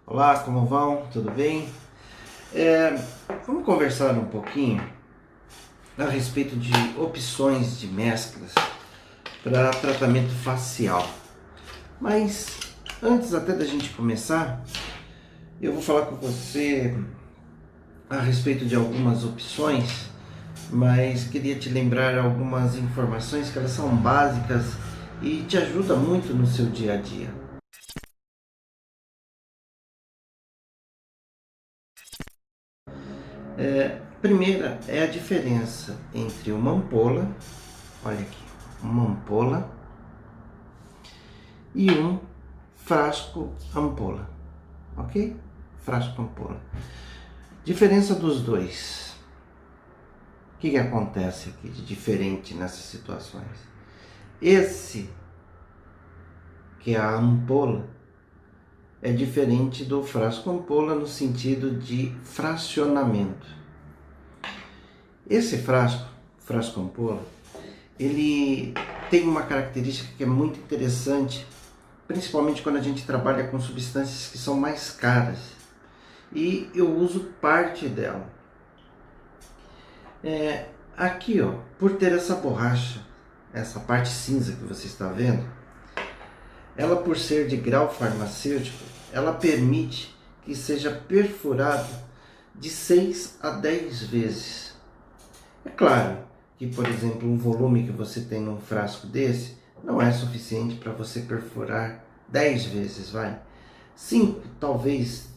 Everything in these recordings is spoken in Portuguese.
Olá, como vão? Tudo bem? Vamos conversar um pouquinho a respeito de opções de mesclas para tratamento facial. Mas antes até da gente começar, eu vou falar com você a respeito de algumas opções, mas queria te lembrar algumas informações que elas são básicas e te ajudam muito no seu dia a dia. Primeira é a diferença entre uma ampola, olha aqui, uma ampola e um frasco ampola, ok? Frasco ampola. Diferença dos dois. O que acontece aqui de diferente nessas situações? Esse, que é a ampola, é diferente do frasco ampola no sentido de fracionamento. Esse frasco ampola, ele tem uma característica que é muito interessante, principalmente quando a gente trabalha com substâncias que são mais caras. E eu uso parte dela. Aqui, ó, por ter essa borracha, essa parte cinza que você está vendo, ela, por ser de grau farmacêutico, ela permite que seja perfurado de 6 a 10 vezes. É claro que, por exemplo, um volume que você tem num frasco desse não é suficiente para você perfurar 10 vezes, vai. 5 talvez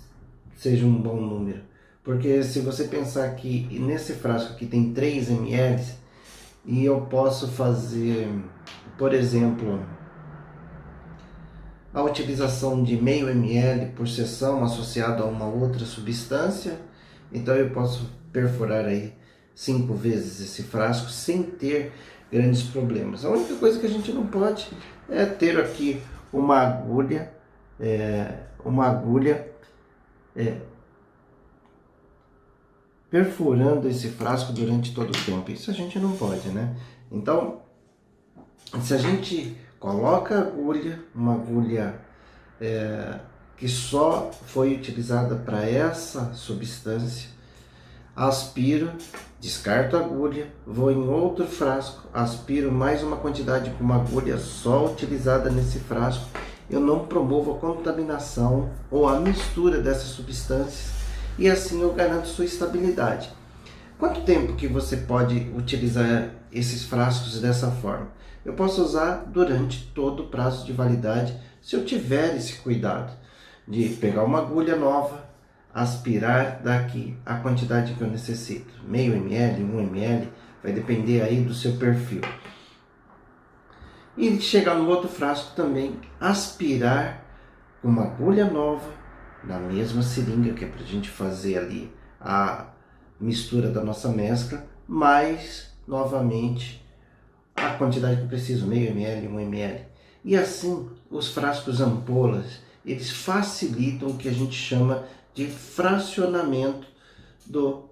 seja um bom número, porque se você pensar que nesse frasco aqui tem 3 ml e eu posso fazer, por exemplo, a utilização de meio ml por sessão associado a uma outra substância, então eu posso perfurar aí 5 vezes esse frasco sem ter grandes problemas. A única coisa que a gente não pode é ter aqui uma agulha, perfurando esse frasco durante todo o tempo. Isso a gente não pode, né? Então, se a gente coloca a agulha, uma agulha que só foi utilizada para essa substância, aspiro, descarto a agulha, vou em outro frasco, aspiro mais uma quantidade com uma agulha só utilizada nesse frasco, eu não promovo a contaminação ou a mistura dessas substâncias e assim eu garanto sua estabilidade. Quanto tempo que você pode utilizar esses frascos dessa forma? Eu posso usar durante todo o prazo de validade se eu tiver esse cuidado de pegar uma agulha nova, aspirar daqui a quantidade que eu necessito, meio ml, 1 ml, vai depender aí do seu perfil. E chegar no outro frasco também, aspirar com uma agulha nova, na mesma seringa que é para a gente fazer ali a mistura da nossa mescla, mais novamente a quantidade que eu preciso, meio ml, 1 ml. E assim, os frascos ampolas, eles facilitam o que a gente chama de fracionamento do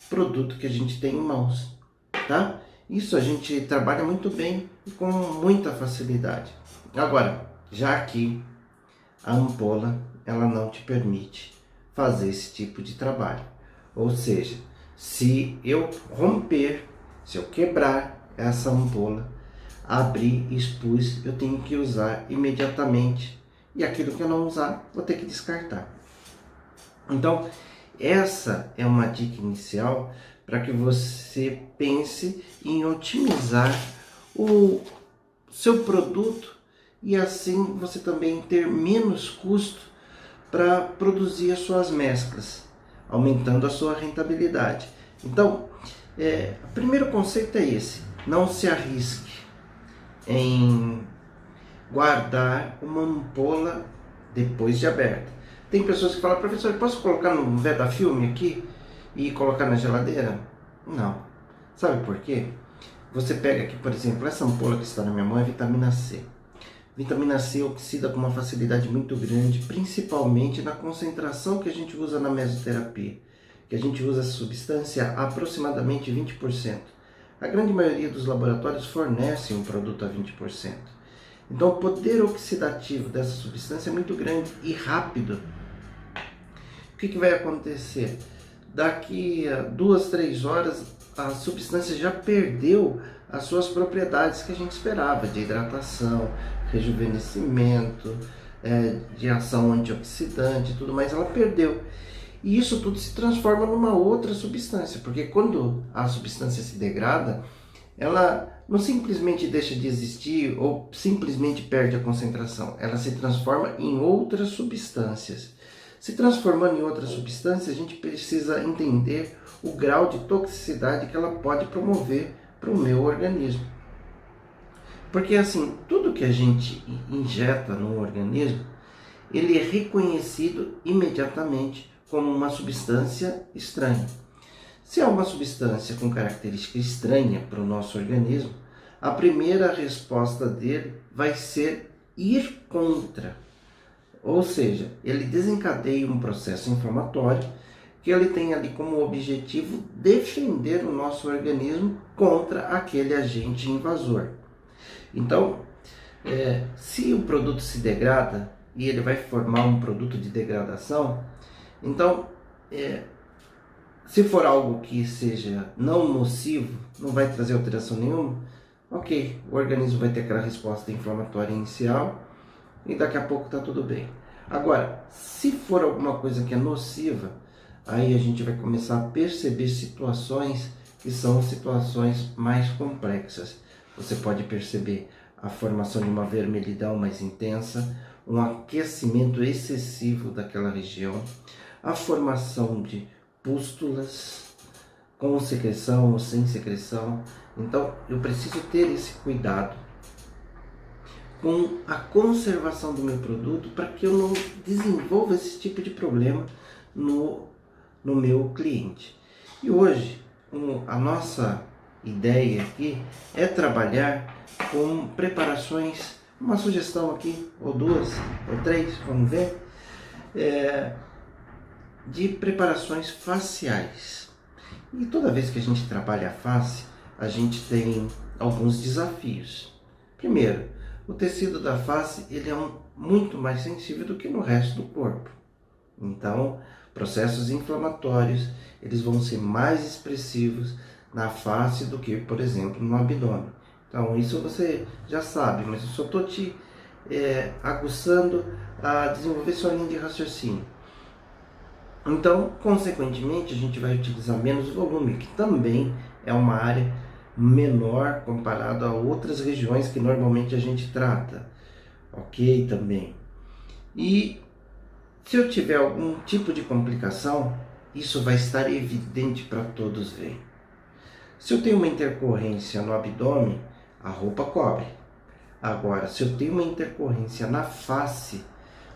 produto que a gente tem em mãos, tá? Isso a gente trabalha muito bem e com muita facilidade. Agora, já aqui, a ampola, ela não te permite fazer esse tipo de trabalho. Ou seja, se eu romper, se eu quebrar essa ampola, abrir, expus, eu tenho que usar imediatamente. E aquilo que eu não usar, vou ter que descartar. Então, essa é uma dica inicial para que você pense em otimizar o seu produto e assim você também ter menos custo para produzir as suas mesclas, aumentando a sua rentabilidade. Então, o primeiro conceito é esse: não se arrisque em guardar uma ampola depois de aberta. Tem pessoas que falam: professor, posso colocar no Vedafilme aqui e colocar na geladeira? Não. Sabe por quê? Você pega aqui, por exemplo, essa ampola que está na minha mão é vitamina C. Vitamina C oxida com uma facilidade muito grande, principalmente na concentração que a gente usa na mesoterapia, que a gente usa essa substância a aproximadamente 20%. A grande maioria dos laboratórios fornecem um produto a 20%. Então o poder oxidativo dessa substância é muito grande e rápido que vai acontecer? Daqui a 2, 3 horas a substância já perdeu as suas propriedades que a gente esperava, de hidratação, rejuvenescimento, de ação antioxidante e tudo mais, ela perdeu. E isso tudo se transforma numa outra substância, porque quando a substância se degrada, ela não simplesmente deixa de existir ou simplesmente perde a concentração, ela se transforma em outras substâncias. Se transformando em outras substâncias, a gente precisa entender o grau de toxicidade que ela pode promover para o meu organismo. Porque assim, tudo que a gente injeta no organismo, ele é reconhecido imediatamente como uma substância estranha. Se é uma substância com característica estranha para o nosso organismo, a primeira resposta dele vai ser ir contra. Ou seja, ele desencadeia um processo inflamatório que ele tem ali como objetivo defender o nosso organismo contra aquele agente invasor. Então, se o produto se degrada e ele vai formar um produto de degradação, então, se for algo que seja não nocivo, não vai trazer alteração nenhuma, ok, o organismo vai ter aquela resposta inflamatória inicial e daqui a pouco está tudo bem. Agora, se for alguma coisa que é nociva, aí a gente vai começar a perceber situações que são situações mais complexas. Você pode perceber a formação de uma vermelhidão mais intensa, um aquecimento excessivo daquela região, a formação de pústulas com secreção ou sem secreção. Então, eu preciso ter esse cuidado com a conservação do meu produto para que eu não desenvolva esse tipo de problema no meu cliente. E hoje, a nossa ideia aqui é trabalhar com preparações, uma sugestão aqui, ou 2, ou 3, vamos ver, de preparações faciais. E toda vez que a gente trabalha a face, a gente tem alguns desafios. Primeiro, o tecido da face ele é muito mais sensível do que no resto do corpo. Então, processos inflamatórios eles vão ser mais expressivos na face do que, por exemplo, no abdômen. Então, isso você já sabe, mas eu só estou te aguçando a desenvolver sua linha de raciocínio. Então, consequentemente, a gente vai utilizar menos volume, que também é uma área menor comparado a outras regiões que normalmente a gente trata, ok? Também. E se eu tiver algum tipo de complicação, isso vai estar evidente para todos verem. Se eu tenho uma intercorrência no abdômen, a roupa cobre. Agora, se eu tenho uma intercorrência na face,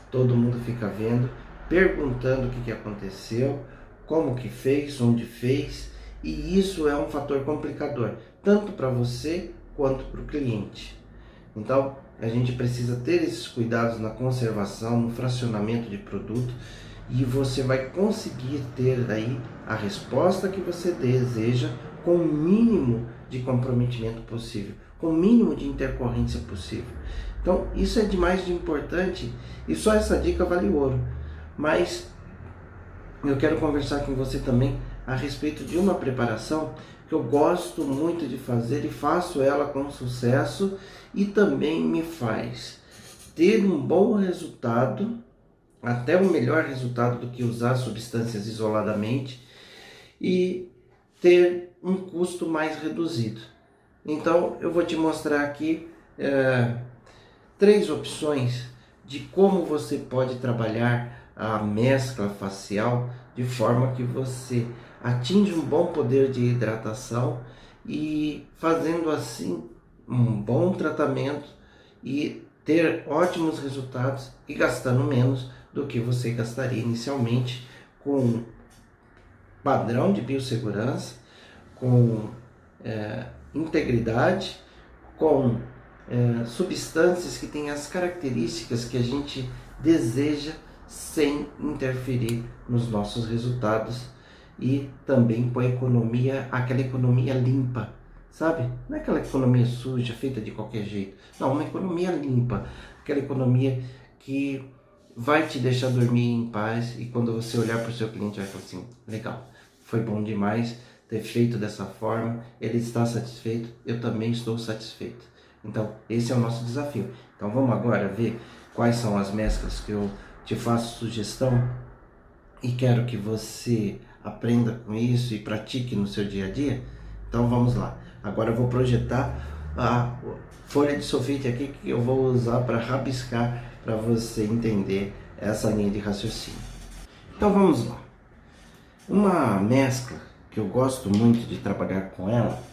todo mundo fica vendo, perguntando o que aconteceu, como que fez, onde fez, e isso é um fator complicador, tanto para você quanto para o cliente. Então, a gente precisa ter esses cuidados na conservação, no fracionamento de produto, e você vai conseguir ter daí a resposta que você deseja com o mínimo de comprometimento possível, com o mínimo de intercorrência possível. Então, isso é demais de importante e só essa dica vale ouro. Mas eu quero conversar com você também a respeito de uma preparação que eu gosto muito de fazer e faço ela com sucesso e também me faz ter um bom resultado, até um melhor resultado do que usar substâncias isoladamente e ter um custo mais reduzido. Então eu vou te mostrar aqui 3 opções de como você pode trabalhar a mescla facial de forma que você atinge um bom poder de hidratação e fazendo assim um bom tratamento e ter ótimos resultados e gastando menos do que você gastaria inicialmente, com padrão de biossegurança, com integridade, com substâncias que têm as características que a gente deseja sem interferir nos nossos resultados e também com a economia, aquela economia limpa, sabe? Não é aquela economia suja, feita de qualquer jeito. Não, uma economia limpa, aquela economia que vai te deixar dormir em paz, e quando você olhar para o seu cliente vai falar assim, legal, foi bom demais ter feito dessa forma, ele está satisfeito, eu também estou satisfeito. Então esse é o nosso desafio. Então vamos agora ver quais são as mesclas que eu te faço sugestão e quero que você aprenda com isso e pratique no seu dia a dia. Então vamos lá. Agora eu vou projetar a folha de sulfite aqui que eu vou usar para rabiscar, para você entender essa linha de raciocínio. Então vamos lá. Uma mescla que eu gosto muito de trabalhar com ela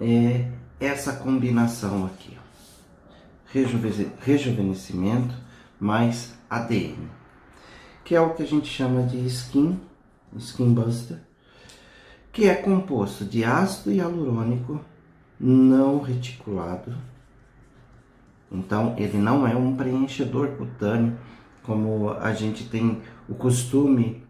é essa combinação aqui, ó. Rejuvenescimento mais ADN, que é o que a gente chama de Skin Buster, que é composto de ácido hialurônico não reticulado. Então ele não é um preenchedor cutâneo, como a gente tem o costume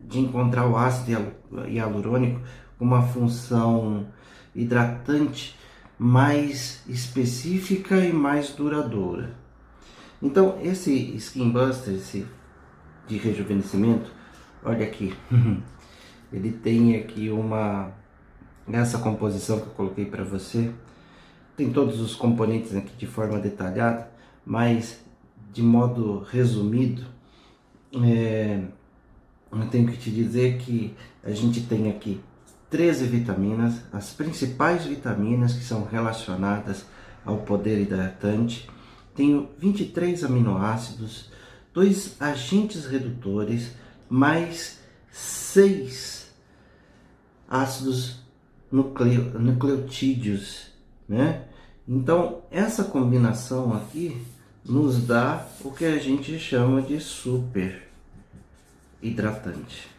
de encontrar o ácido hialurônico com uma função hidratante mais específica e mais duradoura. Então esse Skin Buster, esse de rejuvenescimento, olha aqui, ele tem aqui nessa composição que eu coloquei para você, tem todos os componentes aqui de forma detalhada, mas de modo resumido, eu tenho que te dizer que a gente tem aqui 13 vitaminas, as principais vitaminas que são relacionadas ao poder hidratante. Tenho 23 aminoácidos, 2 agentes redutores, mais 6 ácidos nucleotídeos, né? Então essa combinação aqui nos dá o que a gente chama de super hidratante.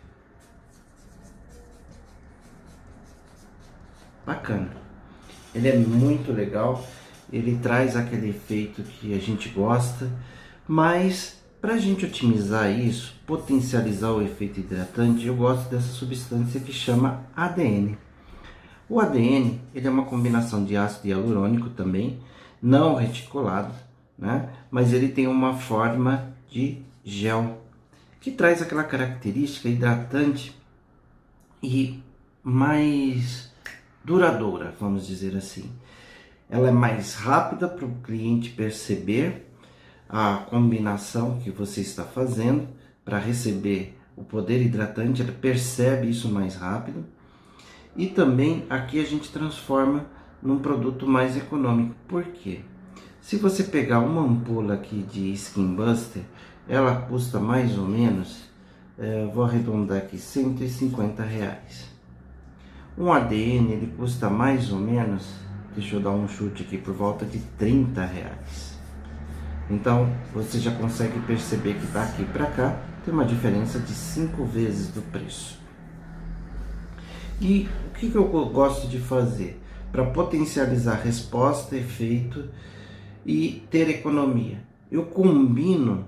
Bacana. Ele é muito legal, ele traz aquele efeito que a gente gosta, mas para a gente otimizar isso, potencializar o efeito hidratante, eu gosto dessa substância que chama ADN. O ADN, ele é uma combinação de ácido hialurônico também, não reticulado, né? Mas ele tem uma forma de gel, que traz aquela característica hidratante e mais duradoura, vamos dizer assim. Ela é mais rápida para o cliente perceber a combinação que você está fazendo para receber o poder hidratante, ele percebe isso mais rápido. E também aqui a gente transforma num produto mais econômico. Por quê? Se você pegar uma ampola aqui de Skin Buster, ela custa mais ou menos, vou arredondar aqui, R$150. Um ADN ele custa mais ou menos, deixa eu dar um chute aqui, por volta de R$30. Então você já consegue perceber que daqui para cá tem uma diferença de 5 vezes do preço. E o que eu gosto de fazer para potencializar resposta, efeito e ter economia? Eu combino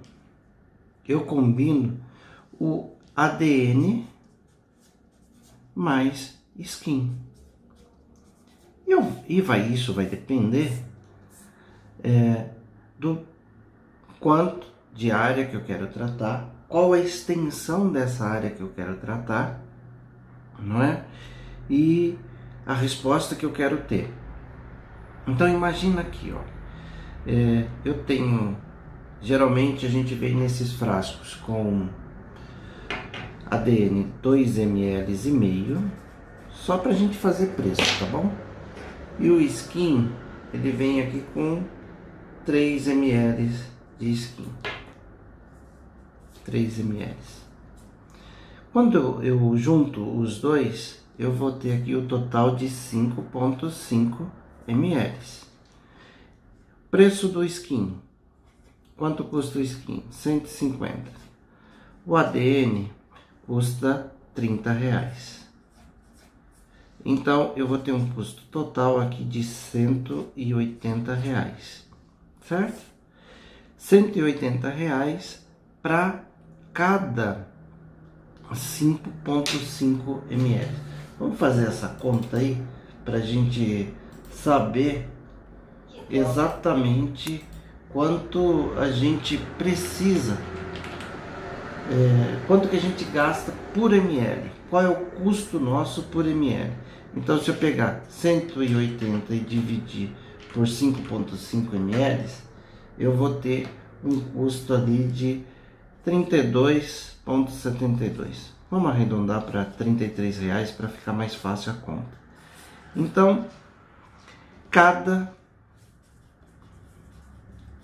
o ADN mais skin. Isso vai depender do quanto de área que eu quero tratar, qual a extensão dessa área que eu quero tratar, não é? E a resposta que eu quero ter. Então imagina aqui, ó, eu tenho, geralmente a gente vem nesses frascos com ADN 2 ml e meio, só pra gente fazer preço, tá bom? E o skin, ele vem aqui com 3 ml de skin. 3 ml. Quando eu junto os dois, eu vou ter aqui o total de 5,5 ml. Preço do skin. Quanto custa o skin? 150. O ADN custa R$30. Então eu vou ter um custo total aqui de R$180, certo? R$180 para cada 5,5 ml. Vamos fazer essa conta aí para a gente saber exatamente quanto a gente precisa, quanto que a gente gasta por ml, qual é o custo nosso por ml. Então, se eu pegar 180 e dividir por 5,5 ml, eu vou ter um custo ali de 32,72. Vamos arredondar para R$33 para ficar mais fácil a conta. Então, cada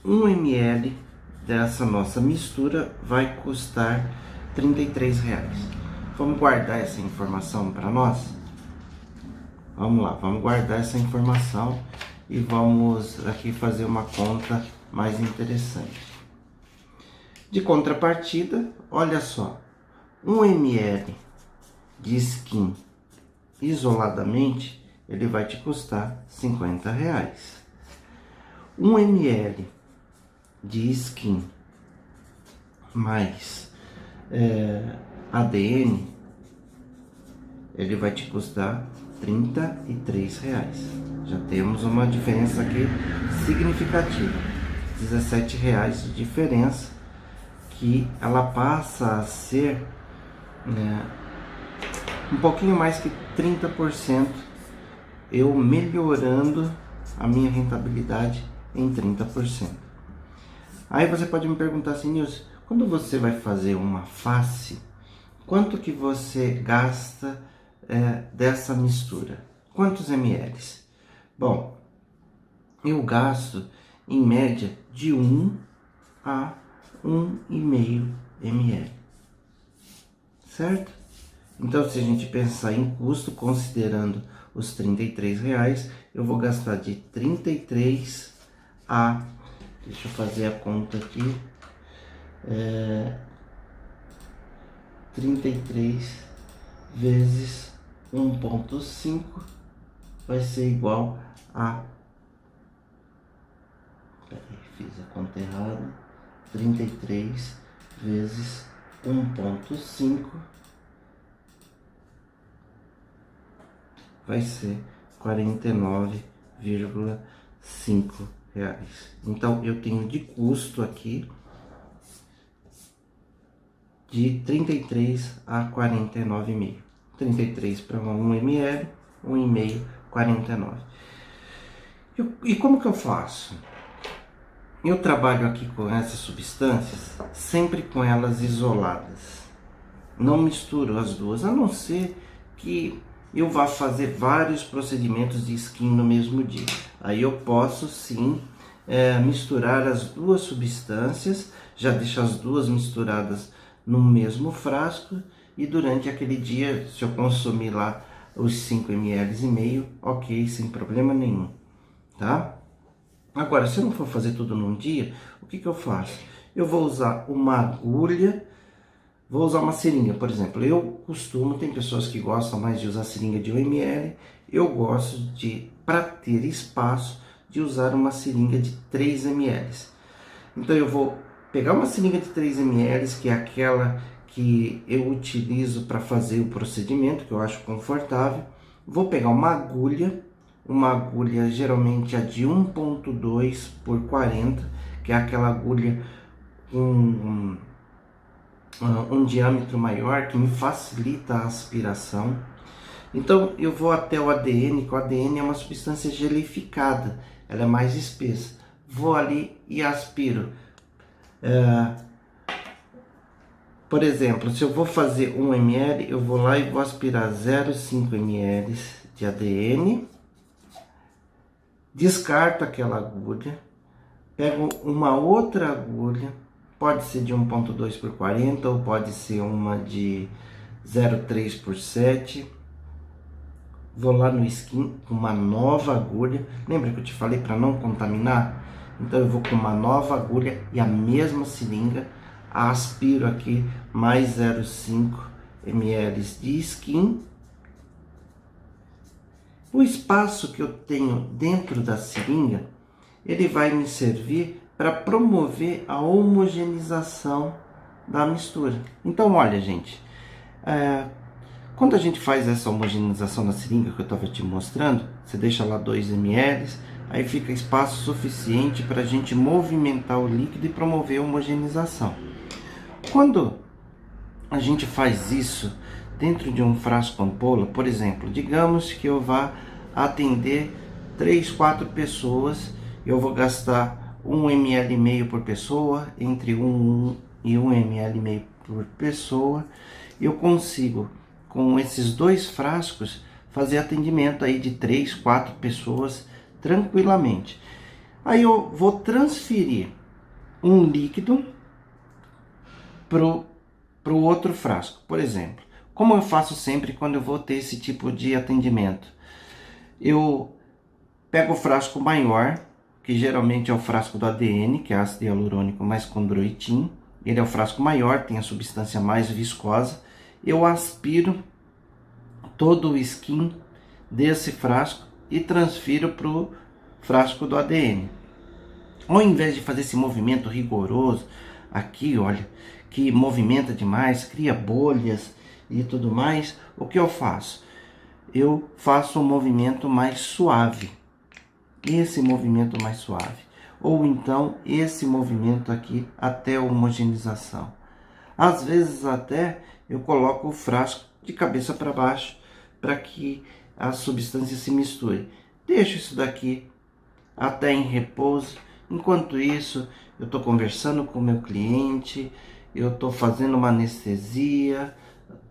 1 ml dessa nossa mistura vai custar R$33. Vamos guardar essa informação para nós? Vamos lá, vamos guardar essa informação e vamos aqui fazer uma conta mais interessante. De contrapartida, olha só, 1 ml de skin isoladamente, ele vai te custar R$50. 1 ml de skin mais ADN, ele vai te custar R$33. Já temos uma diferença aqui significativa, R$17 de diferença, que ela passa a ser um pouquinho mais que 30%, eu melhorando a minha rentabilidade em 30%. Aí você pode me perguntar assim, Nilson, quando você vai fazer uma face, quanto que você gasta dessa mistura? Quantos ml? Bom, eu gasto em média de 1 a 1,5 ml, certo? Então, se a gente pensar em custo, considerando os R$33, eu vou gastar de 33 a... Deixa eu fazer a conta aqui. 33 vezes 1,5 vai ser igual a... Peraí, fiz a conta errada. 33 vezes 1,5 vai ser R$49,5. Então, eu tenho de custo aqui de 33 a 49,5. 33 para 1 ml, 1,5, 49. E como que eu faço? Eu trabalho aqui com essas substâncias, sempre com elas isoladas. Não misturo as duas, a não ser que eu vá fazer vários procedimentos de skin no mesmo dia. Aí eu posso sim misturar as duas substâncias, já deixar as duas misturadas no mesmo frasco, e durante aquele dia, se eu consumir lá os 5,5 ml, ok, sem problema nenhum, tá? Agora, se eu não for fazer tudo num dia, o que eu faço? Eu vou usar uma agulha, vou usar uma seringa, por exemplo. Eu costumo, tem pessoas que gostam mais de usar seringa de 1 ml, eu gosto de, para ter espaço, de usar uma seringa de 3 ml. Então eu vou pegar uma seringa de 3 ml, que é aquela que eu utilizo para fazer o procedimento, que eu acho confortável. Vou pegar uma agulha geralmente a de 1,2 por 40, que é aquela agulha com um diâmetro maior, que me facilita a aspiração. Então eu vou até o ADN, que o ADN é uma substância gelificada, ela é mais espessa. Vou ali e aspiro. Por exemplo, se eu vou fazer 1 ml, eu vou lá e vou aspirar 0,5 ml de ADN, descarto aquela agulha, pego uma outra agulha, pode ser de 1,2 por 40 ou pode ser uma de 0,3 por 7. Vou lá no skin com uma nova agulha. Lembra que eu te falei para não contaminar? Então eu vou com uma nova agulha e a mesma seringa, aspiro aqui mais 0,5 ml de skin. O espaço que eu tenho dentro da seringa, ele vai me servir para promover a homogeneização da mistura. Então, olha, gente, quando a gente faz essa homogeneização na seringa que eu estava te mostrando, você deixa lá 2 ml, aí fica espaço suficiente para a gente movimentar o líquido e promover a homogeneização. Quando a gente faz isso dentro de um frasco ampola, por exemplo, digamos que eu vá atender 3, 4 pessoas, eu vou gastar 1,5 ml por pessoa, entre 1 e 1,5 ml por pessoa, eu consigo com esses 2 frascos fazer atendimento aí de 3, 4 pessoas tranquilamente. Aí eu vou transferir um líquido para o outro frasco. Por exemplo, como eu faço sempre quando eu vou ter esse tipo de atendimento, eu pego o frasco maior, que geralmente é o frasco do ADN, que é ácido hialurônico mais condroitin. Ele é o frasco maior, tem a substância mais viscosa. Eu aspiro todo o skin desse frasco e transfiro para o frasco do ADN. Ao invés de fazer esse movimento rigoroso aqui, olha, que movimenta demais, cria bolhas e tudo mais, o que eu faço? Eu faço um movimento mais suave. Esse movimento mais suave. Ou então esse movimento aqui até a homogeneização. Às vezes até eu coloco o frasco de cabeça para baixo para que a substância se misture. Deixo isso daqui até em repouso. Enquanto isso, eu estou conversando com o meu cliente, eu estou fazendo uma anestesia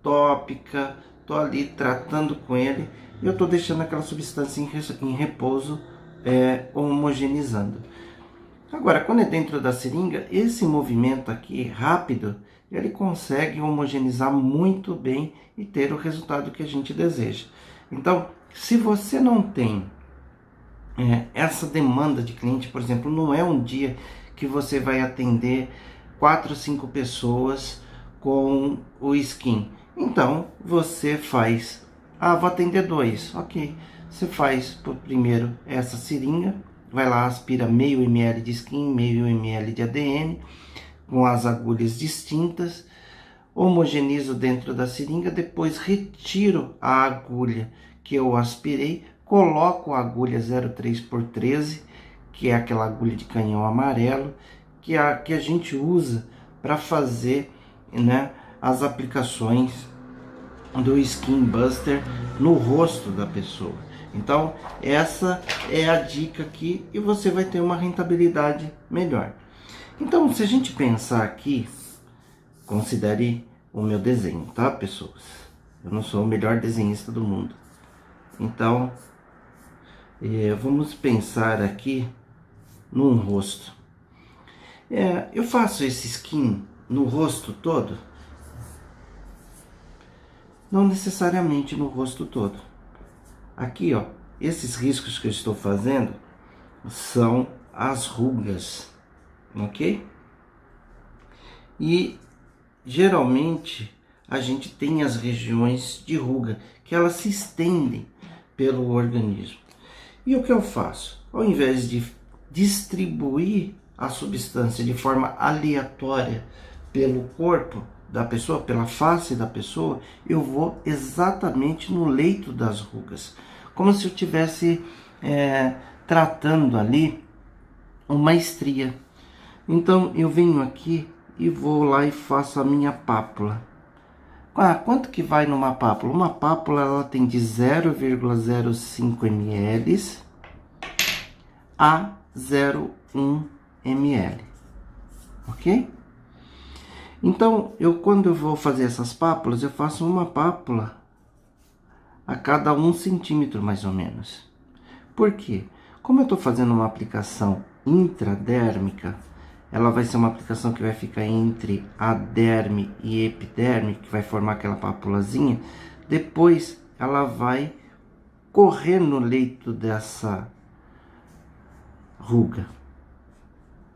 tópica, estou ali tratando com ele, e eu estou deixando aquela substância em repouso, homogeneizando. Agora, quando é dentro da seringa, esse movimento aqui rápido, ele consegue homogeneizar muito bem e ter o resultado que a gente deseja. Então, se você não tem essa demanda de cliente, por exemplo, não é um dia que você vai atender 4 ou 5 pessoas com o skin. Então, você faz, vou atender 2, ok. Você faz primeiro essa seringa, vai lá, aspira meio ml de skin, meio ml de ADN, com as agulhas distintas, homogenizo dentro da seringa, depois retiro a agulha que eu aspirei, coloco a agulha 0,3 por 13, que é aquela agulha de canhão amarelo, que a gente usa para fazer, né, as aplicações do Skin Buster no rosto da pessoa. Então, essa é a dica aqui e você vai ter uma rentabilidade melhor. Então, se a gente pensar aqui, considere o meu desenho, tá, pessoas? Eu não sou o melhor desenhista do mundo. Então, vamos pensar aqui num rosto. Eu faço esse skin no rosto todo? Não necessariamente no rosto todo. Aqui, ó, esses riscos que eu estou fazendo são as rugas, ok? E geralmente a gente tem as regiões de ruga que elas se estendem pelo organismo. E o que eu faço? Ao invés de distribuir a substância de forma aleatória pelo corpo da pessoa, pela face da pessoa, eu vou exatamente no leito das rugas, como se eu estivesse tratando ali uma estria. Então eu venho aqui e vou lá e faço a minha pápula. Quanto que vai numa pápula? Uma pápula ela tem de 0,05 ml a 0,1 ml, ok? Então, quando eu vou fazer essas pápulas, eu faço uma pápula a cada 1 centímetro, mais ou menos. Por quê? Como eu estou fazendo uma aplicação intradérmica, ela vai ser uma aplicação que vai ficar entre a derme e epiderme, que vai formar aquela pápulazinha. Depois, ela vai correr no leito dessa ruga.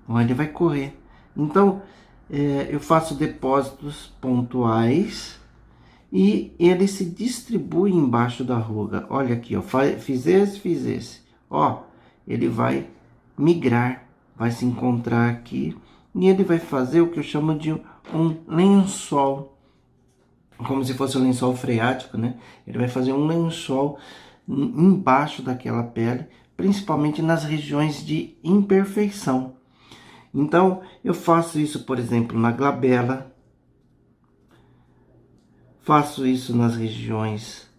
Ele vai correr. Então, eu faço depósitos pontuais e ele se distribui embaixo da ruga. Olha aqui, ó, fiz esse. Ó, ele vai migrar, vai se encontrar aqui e ele vai fazer o que eu chamo de um lençol, como se fosse um lençol freático, né? Ele vai fazer um lençol embaixo daquela pele principalmente nas regiões de imperfeição. Então, eu faço isso, por exemplo, na glabela, faço isso nas regiões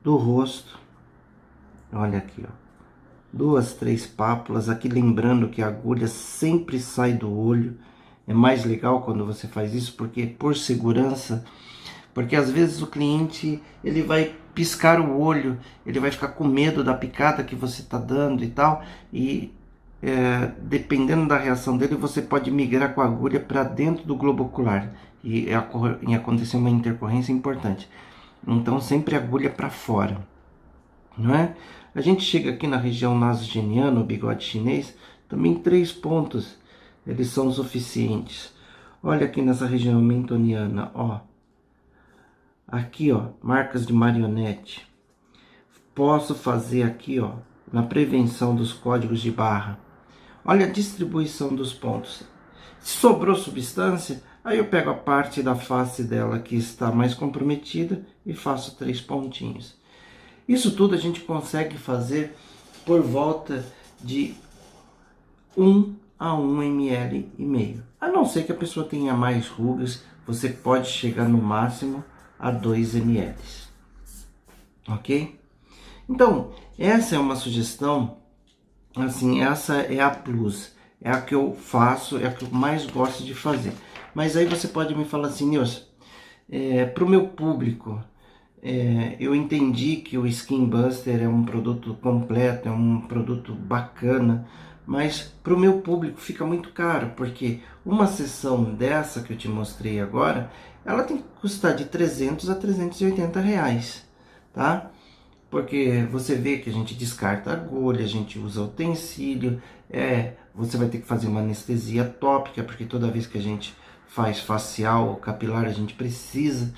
do rosto. Olha aqui, ó. 2, 3 pápulas. Aqui lembrando que a agulha sempre sai do olho. É mais legal quando você faz isso, porque por segurança, porque às vezes o cliente ele vai piscar o olho, ele vai ficar com medo da picada que você está dando e tal, e dependendo da reação dele, você pode migrar com a agulha para dentro do globo ocular e acontecer uma intercorrência importante. Então sempre agulha para fora, não é? A gente chega aqui na região nasogeniana, o bigode chinês, também 3 pontos, eles são suficientes. Olha aqui nessa região mentoniana, ó. Aqui, ó, marcas de marionete. Posso fazer aqui, ó, na prevenção dos códigos de barra. Olha a distribuição dos pontos. Se sobrou substância, aí eu pego a parte da face dela que está mais comprometida e faço 3 pontinhos. Isso tudo a gente consegue fazer por volta de 1 a 1,5 ml. A não ser que a pessoa tenha mais rugas, você pode chegar no máximo a 2 ml. Ok? Então, essa é uma sugestão, assim, essa é a plus, é a que eu faço, é a que eu mais gosto de fazer. Mas aí você pode me falar assim, Nilson, para o meu público, eu entendi que o Skin Buster é um produto completo, é um produto bacana, mas para o meu público fica muito caro, porque uma sessão dessa que eu te mostrei agora, ela tem que custar de 300 a 380 reais, tá? Porque você vê que a gente descarta a agulha, a gente usa utensílio, você vai ter que fazer uma anestesia tópica, porque toda vez que a gente faz facial ou capilar, a gente precisa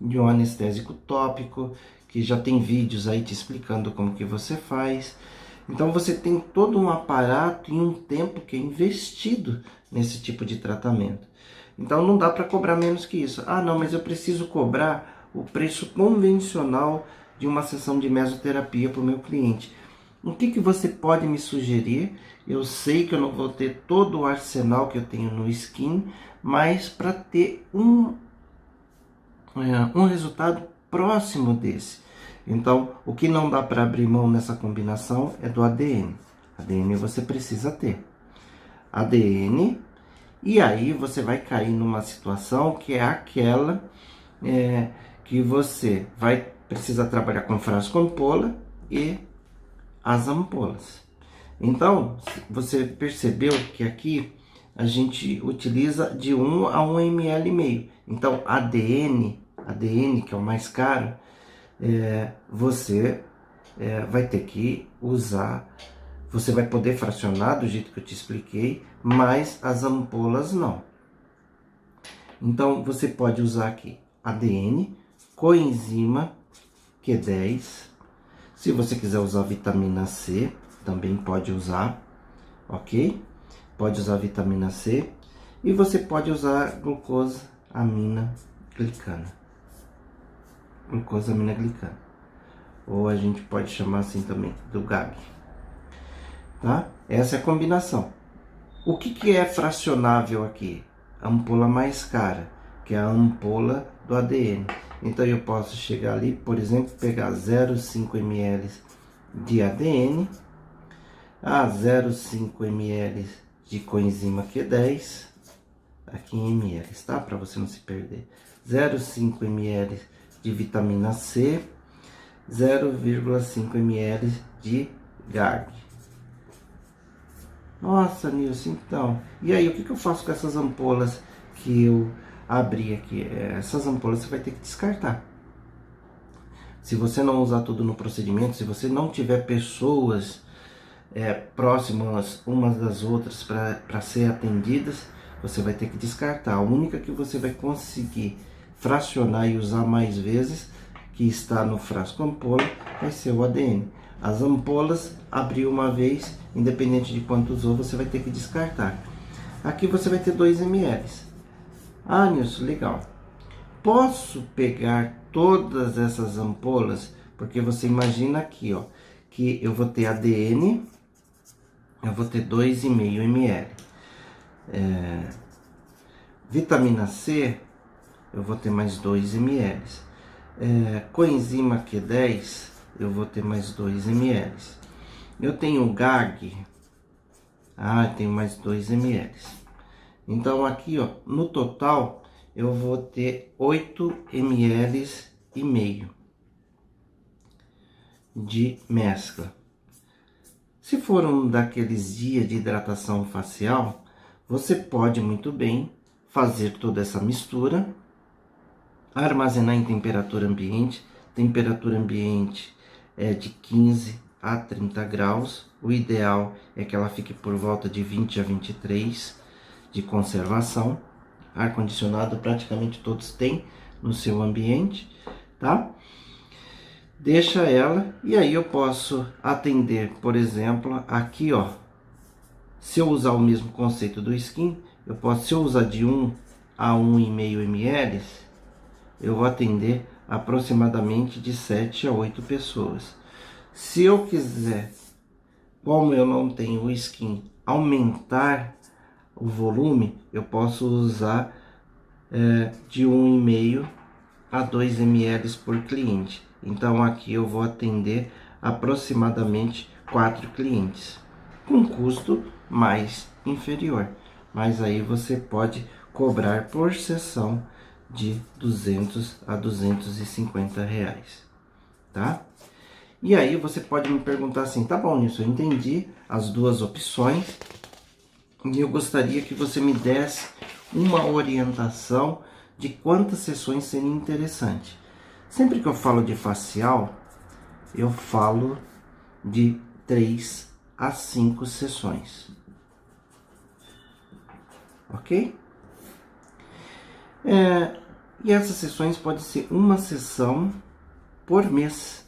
de um anestésico tópico, que já tem vídeos aí te explicando como que você faz. Então você tem todo um aparato e um tempo que é investido nesse tipo de tratamento. Então não dá para cobrar menos que isso. Ah, não, mas eu preciso cobrar o preço convencional de uma sessão de mesoterapia para o meu cliente. O que você pode me sugerir? Eu sei que eu não vou ter todo o arsenal que eu tenho no Skin, mas para ter um resultado próximo desse. Então, o que não dá para abrir mão nessa combinação é do ADN. ADN você precisa ter. ADN, e aí você vai cair numa situação que é aquela que você vai precisar trabalhar com frasco ampola e as ampolas. Então, você percebeu que aqui a gente utiliza de 1 a 1,5 ml. Então, ADN, que é o mais caro, você vai ter que usar, você vai poder fracionar do jeito que eu te expliquei, mas as ampolas não. Então, você pode usar aqui ADN, coenzima Q10. Se você quiser usar vitamina C, também pode usar, ok? Pode usar vitamina C e você pode usar glucosamina glicana. Glucosamina glicana. Ou a gente pode chamar assim também, do GAG. Tá? Essa é a combinação. O que é fracionável aqui? A ampola mais cara, que é a ampola do ADN. Então eu posso chegar ali, por exemplo, pegar 0,5 ml de ADN, a 0,5 ml de coenzima Q10, aqui em ml, tá? Para você não se perder. 0,5 ml de vitamina C, 0,5 ml de GAG. Nossa, Nilson, então. E aí, o que eu faço com essas ampolas que eu abri aqui? Essas ampolas você vai ter que descartar. Se você não usar tudo no procedimento, se você não tiver pessoas próximas umas das outras para ser atendidas, você vai ter que descartar. A única que você vai conseguir fracionar e usar mais vezes, que está no frasco ampola, vai ser o ADN. As ampolas, abrir uma vez, independente de quanto usou, você vai ter que descartar. Aqui você vai ter 2 ml. Ah, Nilson, legal. Posso pegar todas essas ampolas, porque você imagina aqui, ó, que eu vou ter ADN, eu vou ter 2,5 ml. Vitamina C, eu vou ter mais 2 ml. Coenzima Q10, eu vou ter mais 2 ml. Eu tenho GAG, tenho mais 2 ml. Então aqui, ó, no total, eu vou ter 8 ml e meio de mescla. Se for um daqueles dias de hidratação facial, você pode muito bem fazer toda essa mistura, armazenar em temperatura ambiente. Temperatura ambiente é de 15 a 30 graus. O ideal é que ela fique por volta de 20 a 23 de conservação. Ar-condicionado praticamente todos têm no seu ambiente, tá? Deixa ela e aí eu posso atender, por exemplo, aqui, ó. Se eu usar o mesmo conceito do skin, eu posso, se eu usar de 1 a 1,5 ml, eu vou atender aproximadamente de 7 a 8 pessoas. Se eu quiser, como eu não tenho o skin, aumentar o volume, eu posso usar de 1,5 a 2 ml por cliente. Então aqui eu vou atender aproximadamente 4 clientes, com custo mais inferior. Mas aí você pode cobrar por sessão de 200 a 250 reais, tá? E aí você pode me perguntar assim, tá bom, Nilson, eu entendi as duas opções e eu gostaria que você me desse uma orientação de quantas sessões seria interessante. Sempre que eu falo de facial, eu falo de 3 a 5 sessões. Ok? E essas sessões podem ser uma sessão por mês.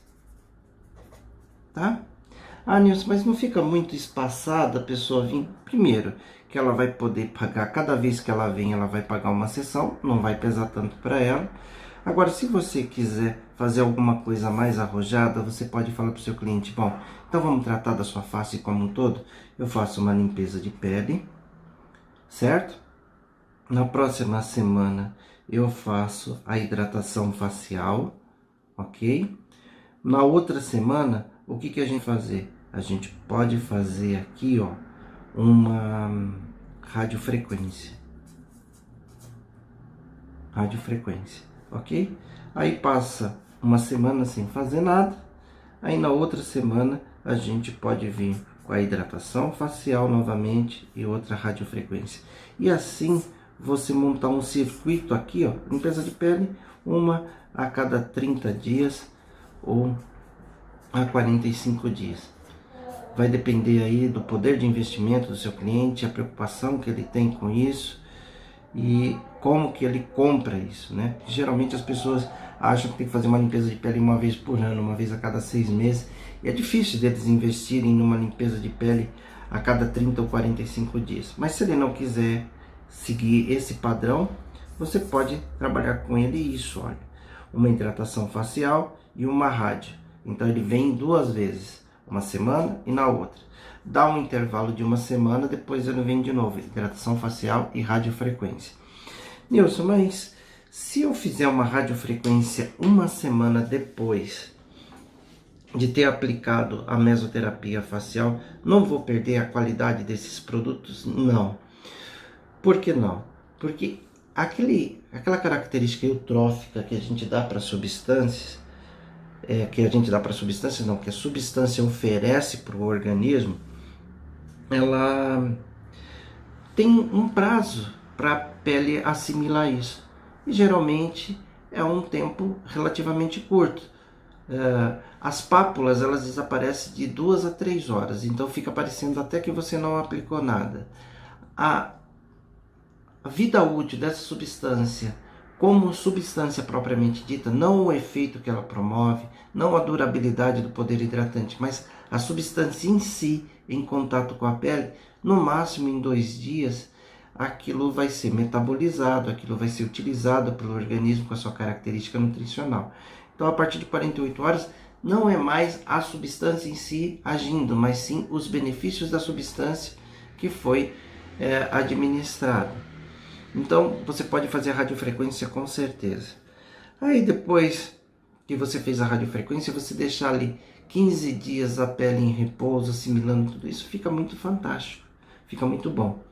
Tá? Nilson, mas não fica muito espaçada a pessoa vir? Primeiro, que ela vai poder pagar, cada vez que ela vem, ela vai pagar uma sessão, não vai pesar tanto para ela. Agora, se você quiser fazer alguma coisa mais arrojada, você pode falar para o seu cliente, bom, então vamos tratar da sua face como um todo? Eu faço uma limpeza de pele, certo? Na próxima semana eu faço a hidratação facial, ok? Na outra semana, o que a gente fazer? A gente pode fazer aqui, ó, uma radiofrequência. Ok? Aí passa uma semana sem fazer nada, aí na outra semana a gente pode vir com a hidratação facial novamente e outra radiofrequência. E assim você montar um circuito aqui, ó, limpeza de pele, uma a cada 30 dias ou a 45 dias. Vai depender aí do poder de investimento do seu cliente, a preocupação que ele tem com isso e como que ele compra isso, né? Geralmente as pessoas acham que tem que fazer uma limpeza de pele uma vez por ano, uma vez a cada 6 meses. E é difícil deles investirem numa limpeza de pele a cada 30 ou 45 dias. Mas se ele não quiser seguir esse padrão, você pode trabalhar com ele isso, olha. Uma hidratação facial e uma rádio. Então ele vem 2 vezes, uma semana e na outra. Dá um intervalo de uma semana, depois ele vem de novo, hidratação facial e radiofrequência. Nilson, mas se eu fizer uma radiofrequência uma semana depois de ter aplicado a mesoterapia facial, não vou perder a qualidade desses produtos? Não. Por que não? Porque aquela característica eutrófica que a gente dá para substâncias, que a substância oferece para o organismo, ela tem um prazo para a pele assimilar isso. E geralmente é um tempo relativamente curto. As pápulas, elas desaparecem de 2 a 3 horas, então fica parecendo até que você não aplicou nada. A vida útil dessa substância, como substância propriamente dita, não o efeito que ela promove, não a durabilidade do poder hidratante, mas a substância em si, em contato com a pele, no máximo em 2 dias, aquilo vai ser metabolizado, aquilo vai ser utilizado pelo organismo com a sua característica nutricional. Então, a partir de 48 horas, não é mais a substância em si agindo, mas sim os benefícios da substância que foi administrada. Então você pode fazer a radiofrequência com certeza. Aí depois que você fez a radiofrequência, você deixar ali 15 dias a pele em repouso, assimilando tudo isso, fica muito fantástico, fica muito bom.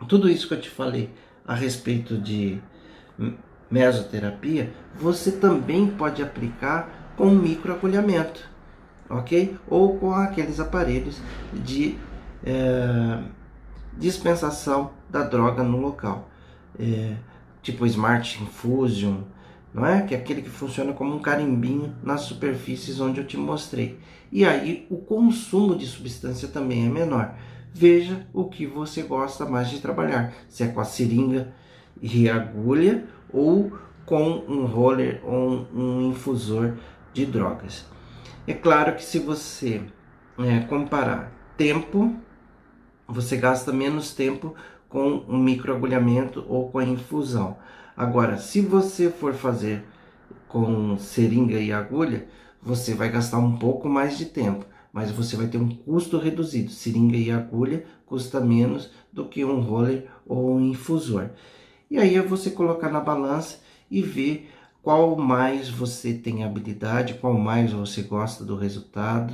Tudo isso que eu te falei a respeito de mesoterapia, você também pode aplicar com microagulhamento, ok? Ou com aqueles aparelhos de dispensação da droga no local, tipo Smart Infusion, não é? Que é aquele que funciona como um carimbinho nas superfícies onde eu te mostrei. E aí o consumo de substância também é menor. Veja o que você gosta mais de trabalhar, se é com a seringa e agulha ou com um roller ou um infusor de drogas. É claro que se você comparar tempo, você gasta menos tempo com um microagulhamento ou com a infusão. Agora, se você for fazer com seringa e agulha, você vai gastar um pouco mais de tempo, mas você vai ter um custo reduzido. Seringa e agulha custa menos do que um roller ou um infusor. E aí é você colocar na balança e ver qual mais você tem habilidade, qual mais você gosta do resultado,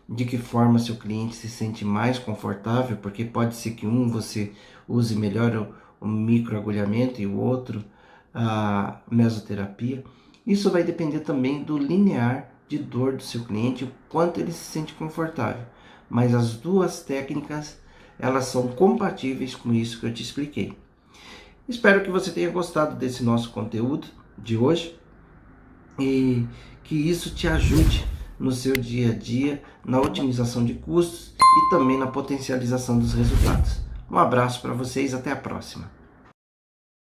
de que forma seu cliente se sente mais confortável, porque pode ser que um você use melhor o microagulhamento e o outro a mesoterapia. Isso vai depender também do linear de dor do seu cliente, o quanto ele se sente confortável. Mas as duas técnicas, elas são compatíveis com isso que eu te expliquei. Espero que você tenha gostado desse nosso conteúdo de hoje e que isso te ajude no seu dia a dia, na otimização de custos e também na potencialização dos resultados. Um abraço para vocês, até a próxima.